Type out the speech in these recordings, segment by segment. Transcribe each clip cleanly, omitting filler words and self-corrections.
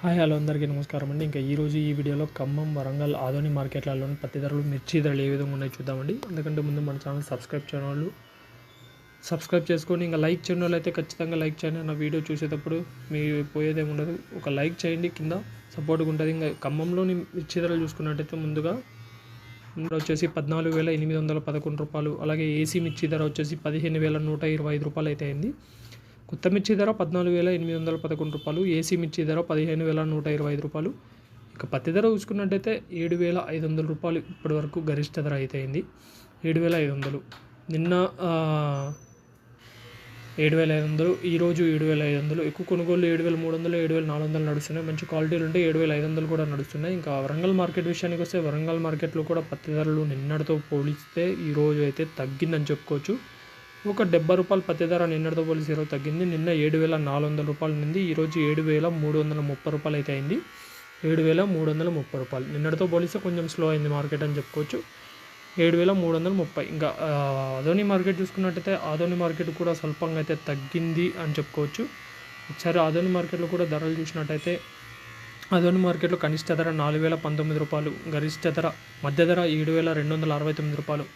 Hi hello అందరికీ నమస్కారం అండి. ఇంకా ఈరోజు ఈ వీడియోలో ఖమ్మం, వరంగల్, ఆదోని మార్కెట్లలోని పత్తి ధరలు, మిర్చి ధరలు ఏ విధంగా ఉన్నాయో చూద్దామండి. అందుకంటే ముందు మన ఛానల్ సబ్స్క్రైబ్ చేసుకొని ఇంకా లైక్ చేయడం వల్ల అయితే ఖచ్చితంగా లైక్ చేయండి. నా వీడియో చూసేటప్పుడు మీ పోయేదేమి ఉండదు, ఒక లైక్ చేయండి, కింద సపోర్ట్గా ఉంటుంది. ఇంకా ఖమ్మంలోని మిర్చి ధరలు చూసుకున్నట్టయితే ముందుగా వచ్చేసి 14,811 రూపాయలు. అలాగే ఏసీ మిర్చి ధర వచ్చేసి 15,125 రూపాయలు అయితే అయింది. కొత్త మిర్చి ధర 14,811 రూపాయలు, ఏసీ మిర్చి ధర 15,125 రూపాయలు. ఇక పత్తి ధర చూసుకున్నట్టయితే 7,500 రూపాయలు ఇప్పటి వరకు గరిష్ట ధర అయితే అయింది. 7,500 నిన్న 7,500, ఈరోజు 7,500. ఎక్కువ కొనుగోలు 7,300, 7,400 నడుస్తున్నాయి. మంచి క్వాలిటీలు ఉంటే 7,500 కూడా నడుస్తున్నాయి. ఇంకా వరంగల్ మార్కెట్ విషయానికి వస్తే వరంగల్ మార్కెట్లో కూడా పత్తి ధరలు నిన్నటితో పోలిస్తే ఈరోజు అయితే తగ్గిందని చెప్పుకోవచ్చు. ఒక 70 రూపాయలు పత్తి ధర నిన్నటితో పోలిసి ఈరోజు తగ్గింది. నిన్న 7,400 రూపాయలు ఉంది, ఈరోజు 7,330 రూపాయలు అయితే అయింది. 7,330 రూపాయలు నిన్నటితో పోలిస్తే కొంచెం స్లో అయింది మార్కెట్ అని చెప్పుకోవచ్చు. 7,330. ఇంకా ఆదోని మార్కెట్ చూసుకున్నట్టయితే ఆదోని మార్కెట్ కూడా స్వల్పంగా అయితే తగ్గింది అని చెప్పుకోవచ్చు. ఒకసారి ఆదోని మార్కెట్లో కూడా ధరలు చూసినట్టయితే ఆదోని మార్కెట్లో కనిష్ట ధర 4,019 రూపాయలు, గరిష్ట ధర మధ్య ధర 7,269 రూపాయలు,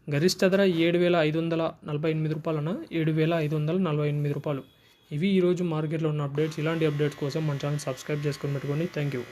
గరిష్ట ధర 7,548 రూపాయలన 7,548 రూపాయలు. ఇవి ఈరోజు మార్కెట్లో ఉన్న అప్డేట్స్. ఇలాంటి అప్డేట్స్ కోసం మన ఛానల్ సబ్స్క్రైబ్ చేసుకొని పెట్టుకోండి. Thank you.